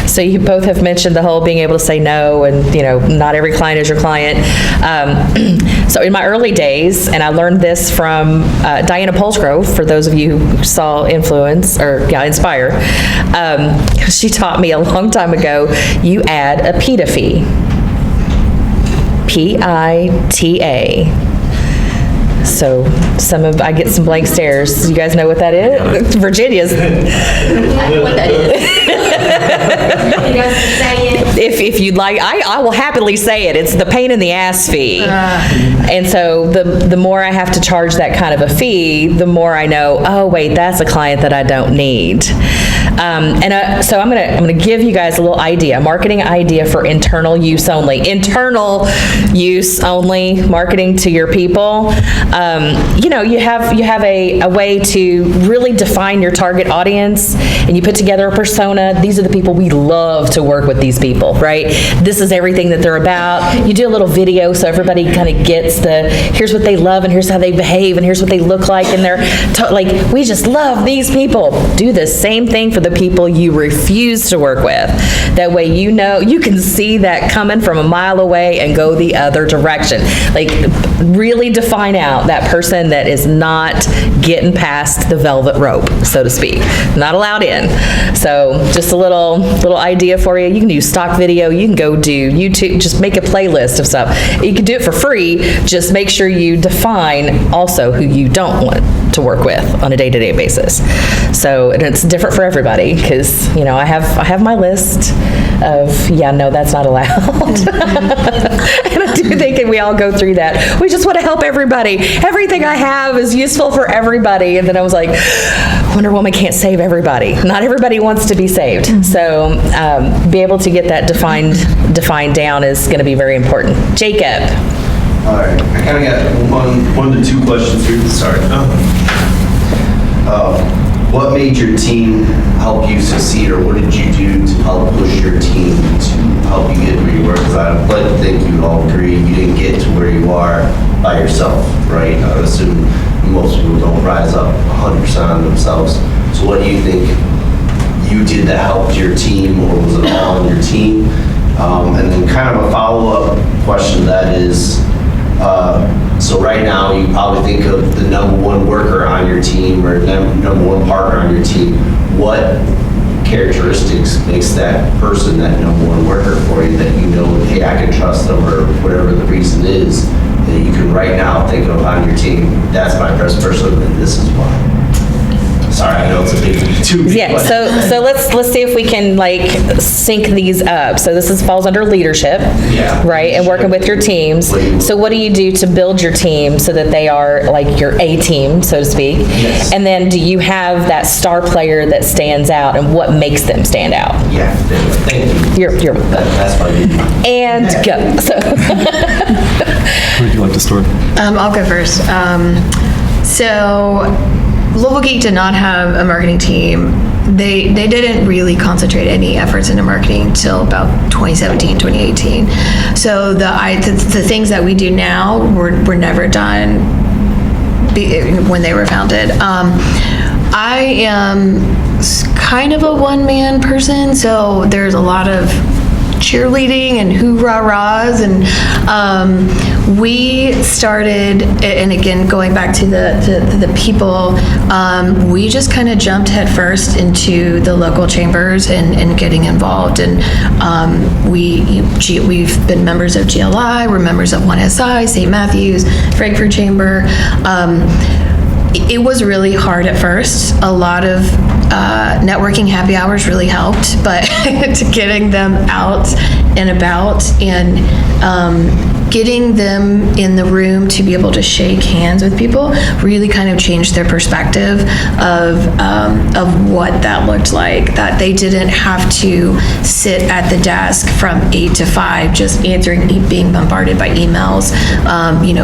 So you both have mentioned the whole being able to say no, and not every client is your client. So in my early days, and I learned this from Diana Polsgrove, for those of you who saw Inspire, she taught me a long time ago, you add a PITA fee. PITA. So I get some blank stares. You guys know what that is? Virginia's. I know what that is. You guys can say it. If you'd like, I will happily say it. It's the pain in the ass fee. And so the more I have to charge that kind of a fee, the more I know, oh wait, that's a client that I don't need. So I'm gonna give you guys a little idea, marketing idea for internal use only. Internal use only marketing to your people. You have a way to really define your target audience, and you put together a persona. These are the people we love to work with. These people, right? This is everything that they're about. You do a little video so everybody kind of gets here's what they love, and here's how they behave, and here's what they look like, and they're like, we just love these people. Do the same thing for the people you refuse to work with. That way you can see that coming from a mile away and go the other direction. Like, really define out that person that is not getting past the velvet rope, so to speak. Not allowed in. So just a little idea for you. You can do stock video. You can go do YouTube. Just make a playlist of stuff. You can do it for free. Just make sure you define also who you don't want to to work with on a day-to-day basis. So, and it's different for everybody, because, you know, I have my list of, yeah, no, that's not allowed. And I do think, and we all go through that. We just want to help everybody. Everything I have is useful for everybody. And then I was like, Wonder Woman can't save everybody. Not everybody wants to be saved. So be able to get that defined down is going to be very important. Jacob. All right, I kind of got one to two questions here to start. What made your team help you succeed, or what did you do to help push your team to help you get where you were? Because I'd like to think you would all agree you didn't get to where you are by yourself, right? I would assume most people don't rise up 100% on themselves. So what do you think you did that helped your team, or was it all on your team? And then kind of a follow-up question to that is, so right now you probably think of the number one worker on your team or number one partner on your team. What characteristics makes that person that number one worker for you that you know, hey, I can trust them, or whatever the reason is that you can right now think of on your team, that's my best person and this is why. Sorry, I know it's a big question. Yeah, so let's see if we can like sync these up. So this falls under leadership, Yeah. right? And working with your teams. So what do you do to build your team so that they are like your A team, so to speak? Yes. And then do you have that star player that stands out, and what makes them stand out? Yeah, thank you. You're That's my and go. So Would you like to start? I'll go first. So Louisville Geek did not have a marketing team. They didn't really concentrate any efforts into marketing until about 2017, 2018. So the things that we do now were never done when they were founded. I am kind of a one-man person, so there's a lot of cheerleading and hoorah-rahs, and we started, and again, going back to the people, we just kind of jumped headfirst into the local chambers and getting involved, and we've been members of GLI, we're members of 1SI, St. Matthews, Frankfurt Chamber. It was really hard at first. A lot of networking happy hours really helped, but to getting them out and about and getting them in the room to be able to shake hands with people really kind of changed their perspective of what that looked like. That they didn't have to sit at the desk from 8 to 5 just answering, being bombarded by emails,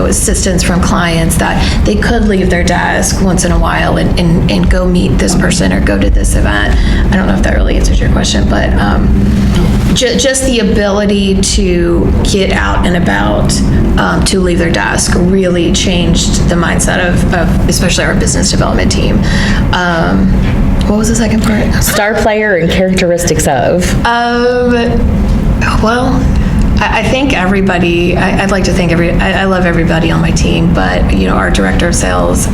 assistance from clients, that they could leave their desk once in a while and go meet this person or go to this event. I don't know if that really answers your question, but just the ability to get out and about, to leave their desk really changed the mindset of especially our business development team. What was the second part? star player and characteristics of. Well, I think everybody, I'd like to think I love everybody on my team, but, our director of sales,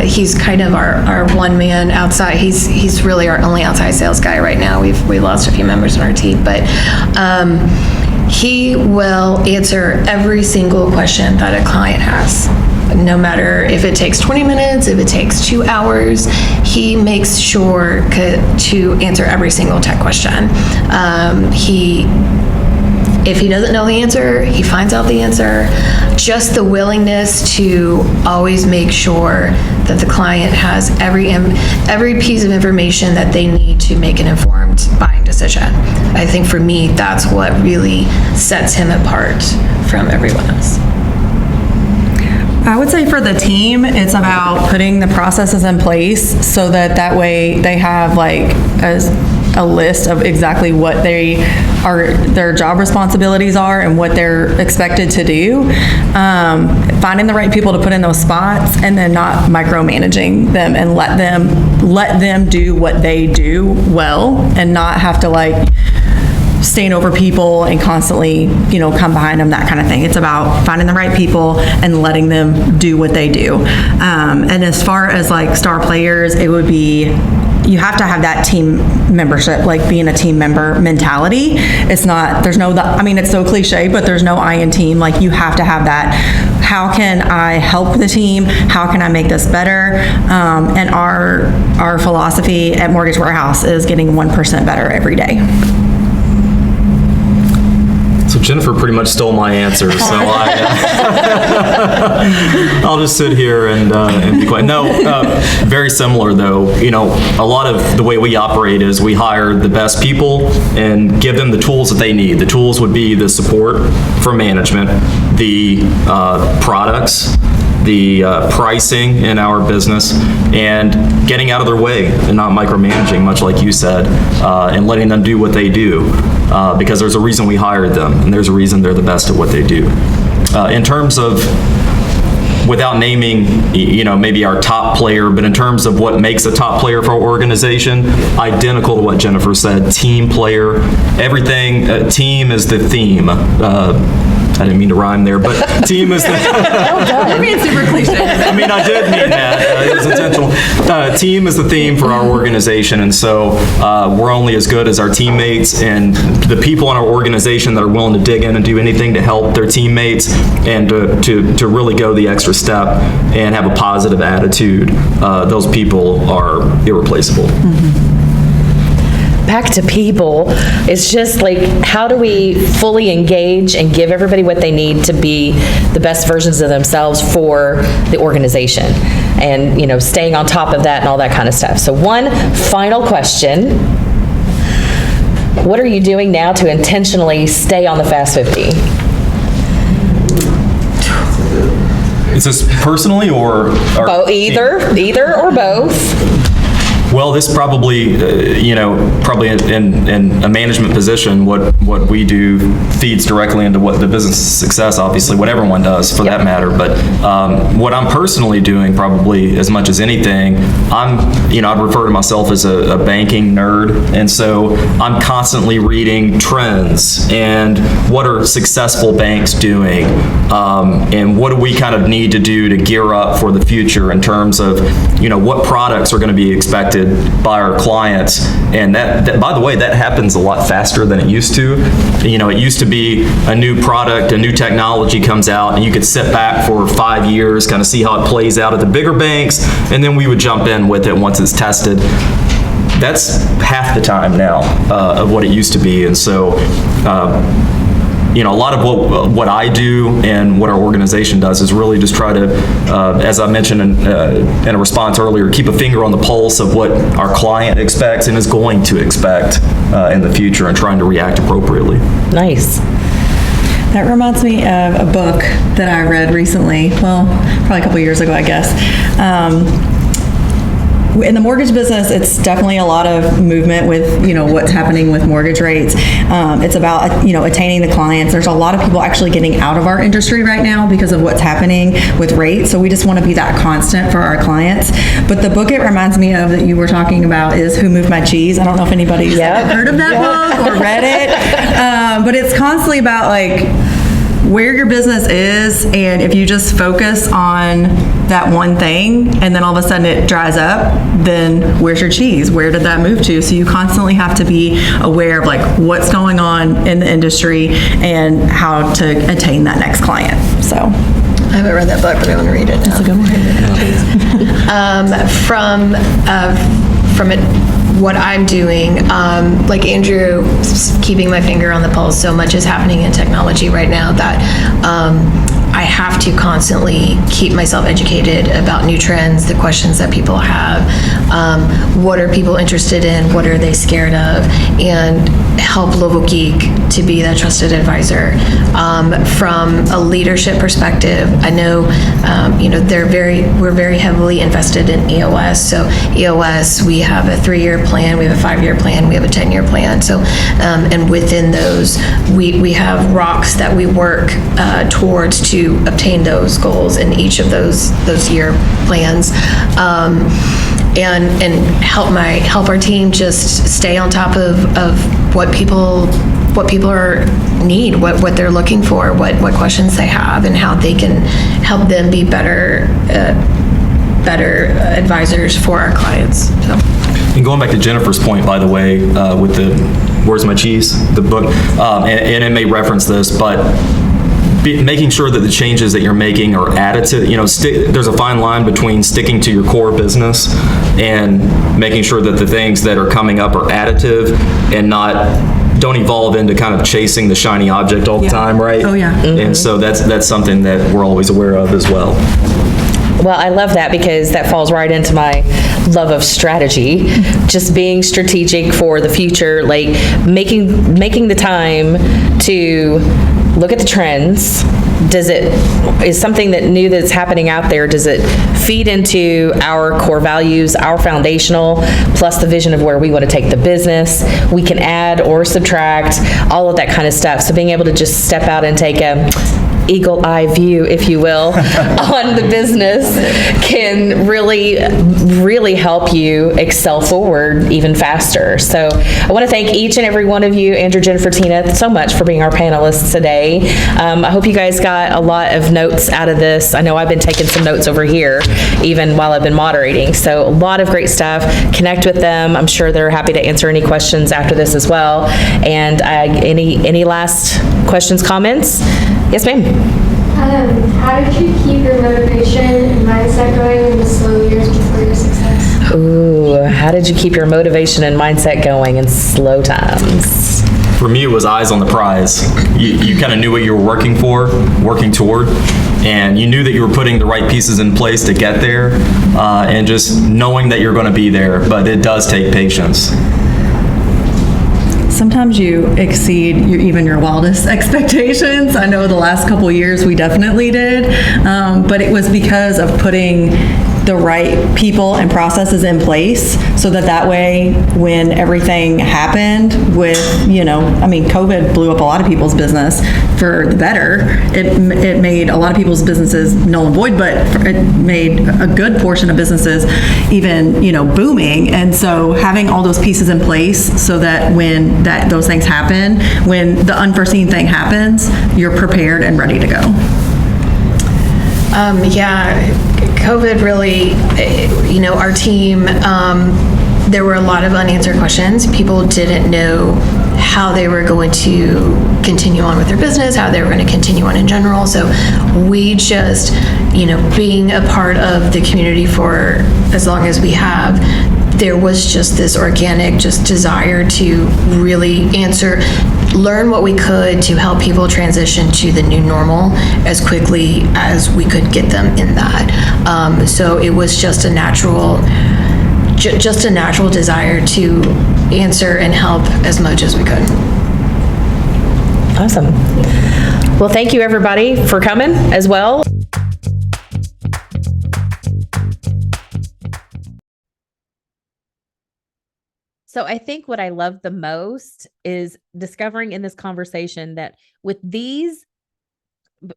he's kind of our one man outside. He's really our only outside sales guy right now. We lost a few members on our team, but he will answer every single question that a client has. No matter if it takes 20 minutes, if it takes 2 hours, he makes sure to answer every single tech question. If he doesn't know the answer, he finds out the answer. Just the willingness to always make sure that the client has every piece of information that they need to make an informed buying decision. I think for me, that's what really sets him apart from everyone else. I would say for the team, it's about putting the processes in place so that way they have like a list of exactly what their job responsibilities are and what they're expected to do. Finding the right people to put in those spots, and then not micromanaging them, and let them do what they do well, and not have to like stand over people and constantly, come behind them, that kind of thing. It's about finding the right people and letting them do what they do. And as far as like star players, it would be you have to have that team membership, like being a team member mentality. It's not, there's no, I mean, it's so cliche, but there's no I in team. Like, you have to have that. How can I help the team? How can I make this better? And our philosophy at Mortgage Warehouse is getting 1% better every day. So Jennifer pretty much stole my answer, so I'll just sit here and be quiet. No, very similar though. You know, a lot of the way we operate is we hire the best people and give them the tools that they need. The tools would be the support from management, the products, the pricing in our business, and getting out of their way and not micromanaging, much like you said, and letting them do what they do, because there's a reason we hired them, and there's a reason they're the best at what they do. In terms of, without naming, you know, maybe our top player, but in terms of what makes a top player for our organization, identical to what Jennifer said, team player, everything, team is the theme. I didn't mean to rhyme there, but team is the... You're being super cliche. I mean, I did mean that. It was intentional. Team is the theme for our organization, and so we're only as good as our teammates and the people in our organization that are willing to dig in and do anything to help their teammates and to really go the extra step and have a positive attitude. Those people are irreplaceable. Back to people, it's just like, how do we fully engage and give everybody what they need to be the best versions of themselves for the organization? And, you know, staying on top of that and all that kind of stuff. So one final question. What are you doing now to intentionally stay on the Fast 50? Is this personally or Either or both. Well, this probably, probably in a management position, what we do feeds directly into what the business success, obviously, what everyone does for that matter. But what I'm personally doing, probably as much as anything, I'd refer to myself as a banking nerd. And so I'm constantly reading trends and what are successful banks doing, and what do we kind of need to do to gear up for the future in terms of, what products are going to be expected by our clients. And that, by the way, that happens a lot faster than it used to. It used to be a new product, a new technology comes out, and you could sit back for 5 years, kind of see how it plays out at the bigger banks, and then we would jump in with it once it's tested. That's half the time now of what it used to be. And so, a lot of what I do and what our organization does is really just try to, as I mentioned in a response earlier, keep a finger on the pulse of what our client expects and is going to expect in the future, and trying to react appropriately. Nice. That reminds me of a book that I read recently, well, probably a couple years ago, I guess. In the mortgage business, it's definitely a lot of movement with, what's happening with mortgage rates. It's about, attaining the clients. There's a lot of people actually getting out of our industry right now because of what's happening with rates. So we just want to be that constant for our clients. But the book it reminds me of that you were talking about is Who Moved My Cheese. I don't know if anybody's heard of that book or read it. But it's constantly about where your business is, and if you just focus on that one thing and then all of a sudden it dries up, then where's your cheese? Where did that move to? So you constantly have to be aware of what's going on in the industry and how to attain that next client. So I haven't read that book, but I want to read it now. that's a good one. From it, what I'm doing, like Andrew, keeping my finger on the pulse. So much is happening in technology right now that I have to constantly keep myself educated about new trends, the questions that people have, what are people interested in, what are they scared of, and help Louisville Geek to be that trusted advisor. From a leadership perspective, I know, we're very heavily invested in EOS. So EOS, we have a 3-year plan, we have a 5-year plan, we have a 10-year plan. So, and within those, we have rocks that we work towards to obtain those goals in each of those year plans, and help our team just stay on top of what people need, what they're looking for, what questions they have, and how they can help them be better advisors for our clients. So. And going back to Jennifer's point, by the way, with the Where's My Cheese, the book, and it may reference this, but making sure that the changes that you're making are additive. There's a fine line between sticking to your core business and making sure that the things that are coming up are additive and don't evolve into kind of chasing the shiny object all the time, right? Oh, yeah. And so that's something that we're always aware of as well. Well, I love that because that falls right into my love of strategy, just being strategic for the future, like making the time to look at the trends. Is something that new that's happening out there, does it feed into our core values, our foundational, plus the vision of where we want to take the business? We can add or subtract, all of that kind of stuff. So being able to just step out and take a eagle eye view, if you will, on the business can really, really help you excel forward even faster. So I want to thank each and every one of you, Andrew, Jennifer, Tina, so much for being our panelists today. I hope you guys got a lot of notes out of this. I know I've been taking some notes over here, even while I've been moderating. So a lot of great stuff. Connect with them. I'm sure they're happy to answer any questions after this as well. And any last questions, comments? Yes, ma'am. How did you keep your motivation and mindset going in the slow years before your success? Ooh, how did you keep your motivation and mindset going in slow times? For me, it was eyes on the prize. You kind of knew what you were working toward, and you knew that you were putting the right pieces in place to get there, and just knowing that you're going to be there, but it does take patience. Sometimes you exceed even your wildest expectations. I know the last couple of years we definitely did, but it was because of putting the right people and processes in place so that way when everything happened with, COVID blew up a lot of people's business for the better. It made a lot of people's businesses null and void, but it made a good portion of businesses even, booming. And so having all those pieces in place so that when those things happen, when the unforeseen thing happens, you're prepared and ready to go. COVID really, our team, there were a lot of unanswered questions. People didn't know how they were going to continue on with their business, how they were going to continue on in general. So we just, being a part of the community for as long as we have, there was just this organic desire to really learn what we could to help people transition to the new normal as quickly as we could get them in that. So it was just a natural desire to answer and help as much as we could. Awesome. Well, thank you everybody for coming as well. So I think what I love the most is discovering in this conversation that with these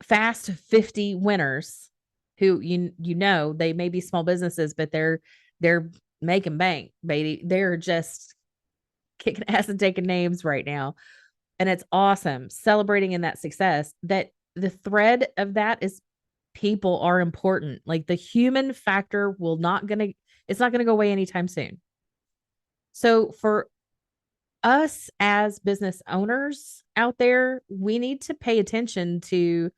fast 50 winners who, they may be small businesses, but they're making bank, baby. They're just kicking ass and taking names right now. And it's awesome celebrating in that success. That the thread of that is people are important. Like the human factor it's not going to go away anytime soon. So for us as business owners out there, we need to pay attention to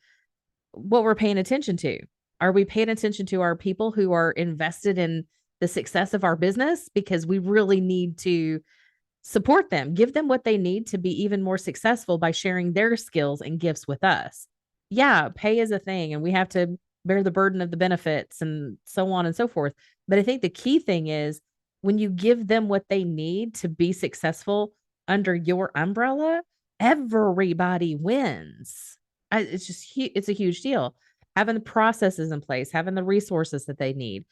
what we're paying attention to. Are we paying attention to our people who are invested in the success of our business? Because we really need to support them, give them what they need to be even more successful by sharing their skills and gifts with us. Yeah, pay is a thing and we have to bear the burden of the benefits and so on and so forth. But I think the key thing is when you give them what they need to be successful under your umbrella, everybody wins. It's a huge deal. Having the processes in place, having the resources that they need,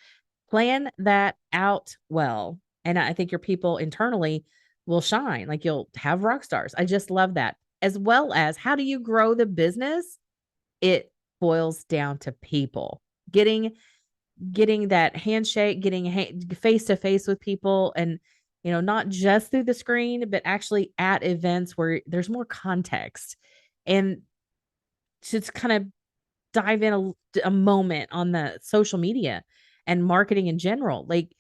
plan that out well. And I think your people internally will shine. Like you'll have rock stars. I just love that. As well as how do you grow the business? It boils down to people getting that handshake, getting face to face with people, and not just through the screen, but actually at events where there's more context, and just kind of dive in a moment on the social media and marketing in general. Like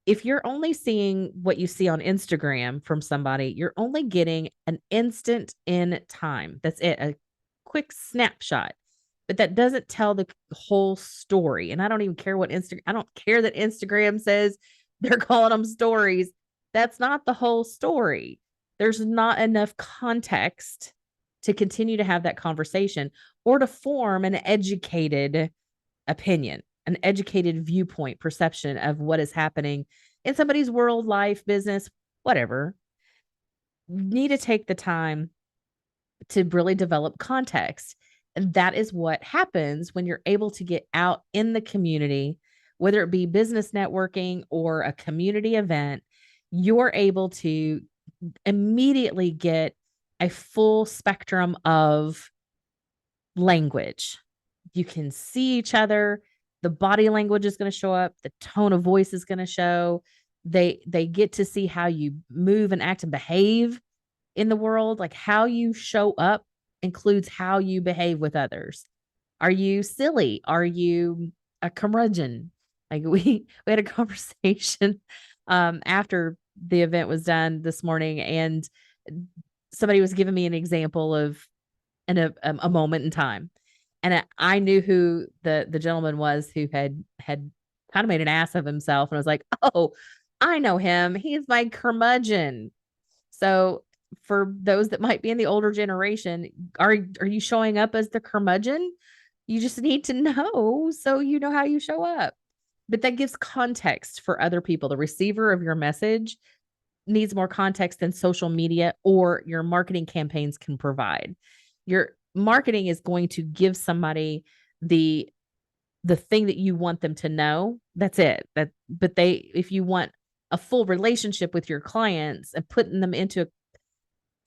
if you're only seeing what you see on Instagram from somebody, you're only getting an instant in time. That's it, a quick snapshot. But that doesn't tell the whole story. And I don't even care what I don't care that Instagram says they're calling them stories. That's not the whole story. There's not enough context to continue to have that conversation or to form an educated opinion, an educated viewpoint, perception of what is happening in somebody's world, life, business, whatever. You need to take the time to really develop context. And that is what happens when you're able to get out in the community, whether it be business networking or a community event, you're able to immediately get a full spectrum of language. You can see each other. The body language is going to show up. The tone of voice is going to show. They get to see how you move and act and behave in the world. Like how you show up includes how you behave with others. Are you silly? Are you a curmudgeon? Like we had a conversation after the event was done this morning, and somebody was giving me an example of a moment in time, and I knew who the gentleman was who had kind of made an ass of himself, and I was like, oh, I know him. He's my curmudgeon. So for those that might be in the older generation, are you showing up as the curmudgeon? You just need to know so you know how you show up. But that gives context for other people. The receiver of your message needs more context than social media or your marketing campaigns can provide. Your marketing is going to give somebody the thing that you want them to know. That's it. But if you want a full relationship with your clients and putting them into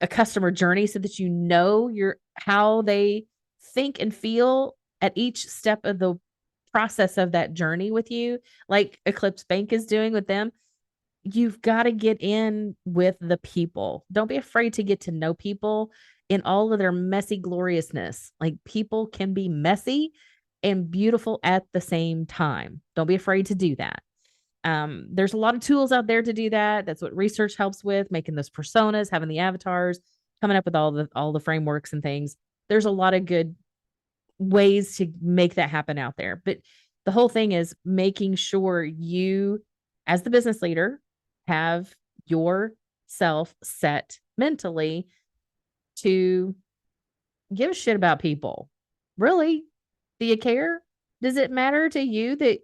a customer journey so that you know how they think and feel at each step of the process of that journey with you, like Eclipse Bank is doing with them, you've got to get in with the people. Don't be afraid to get to know people in all of their messy gloriousness. Like people can be messy and beautiful at the same time. Don't be afraid to do that. There's a lot of tools out there to do that. That's what research helps with, making those personas, having the avatars, coming up with all the frameworks and things. There's a lot of good ways to make that happen out there. But the whole thing is making sure you, as the business leader, have yourself set mentally to give a shit about people. Really? Do you care? Does it matter to you that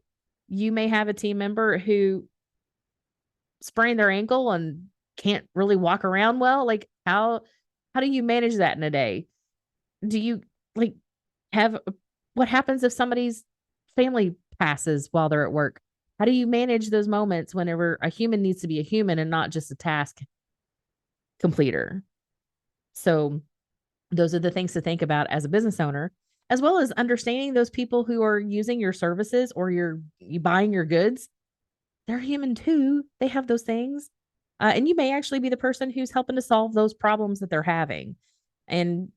you may have a team member who sprained their ankle and can't really walk around well? Like how do you manage that in a day? Do you like have what happens if somebody's family passes while they're at work? How do you manage those moments whenever a human needs to be a human and not just a task completer? So those are the things to think about as a business owner, as well as understanding those people who are using your services or you buying your goods. They're human too. They have those things. And you may actually be the person who's helping to solve those problems that they're having. And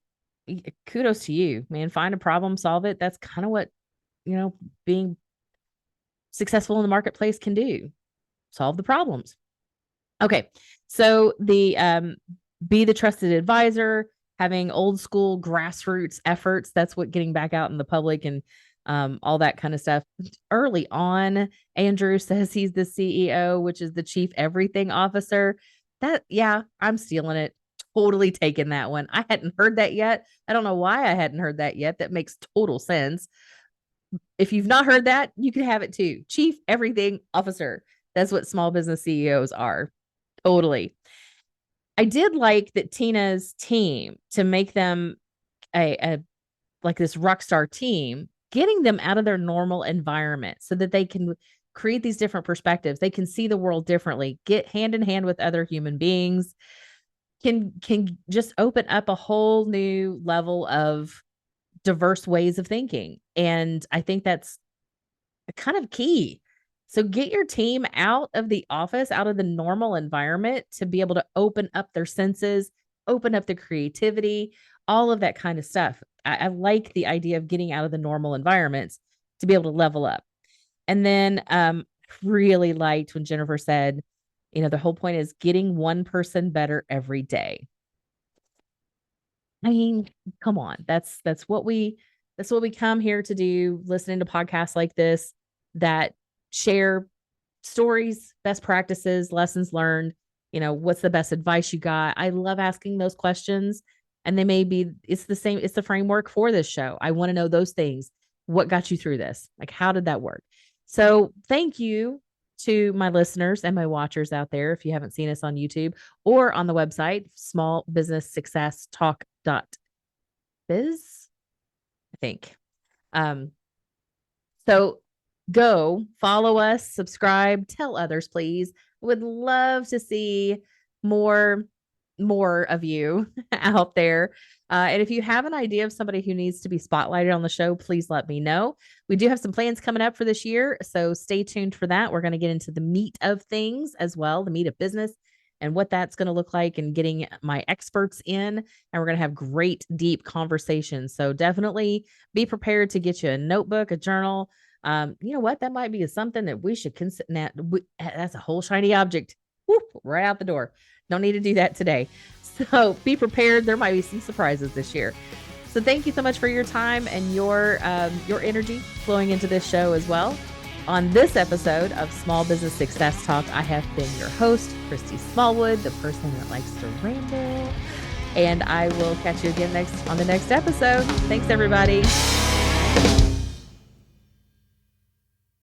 kudos to you, man. Find a problem, solve it. That's kind of what, being successful in the marketplace can do. Solve the problems. Okay. So be the trusted advisor, having old school grassroots efforts. That's what getting back out in the public and all that kind of stuff. Early on, Andrew says he's the CEO, which is the chief everything officer. I'm stealing it. Totally taking that one. I hadn't heard that yet. I don't know why I hadn't heard that yet. That makes total sense. If you've not heard that, you can have it too. Chief everything officer. That's what small business CEOs are. Totally. I did like that Tina's team, to make them a like this rock star team, getting them out of their normal environment so that they can create these different perspectives. They can see the world differently, get hand in hand with other human beings, can just open up a whole new level of diverse ways of thinking. And I think that's kind of key. So get your team out of the office, out of the normal environment, to be able to open up their senses, open up the creativity, all of that kind of stuff. I like the idea of getting out of the normal environments to be able to level up. And then really liked when Jennifer said, the whole point is getting one person better every day. I mean, come on. That's what we come here to do, listening to podcasts like this that share stories, best practices, lessons learned, what's the best advice you got. I love asking those questions, and they may be it's the framework for this show. I want to know those things. What got you through this? Like, how did that work? So, thank you to my listeners and my watchers out there. If you haven't seen us on YouTube or on the website, smallbusinesssuccesstalk.biz, I think. So go follow us, subscribe, tell others, please. Would love to see more of you out there. And if you have an idea of somebody who needs to be spotlighted on the show, please let me know. We do have some plans coming up for this year, so stay tuned for that. We're going to get into the meat of things as well, the meat of business and what that's going to look like, and getting my experts in, and we're going to have great, deep conversations. So definitely be prepared to get you a notebook, a journal. You know what? That might be something that we should consider. That's a whole shiny object. Whoop, right out the door. Don't need to do that today. So be prepared. There might be some surprises this year. So thank you so much for your time and your energy flowing into this show as well. On this episode of Small Business Success Talk, I have been your host, Christy Smallwood, the person that likes to ramble. And I will catch you again on the next episode. Thanks, everybody.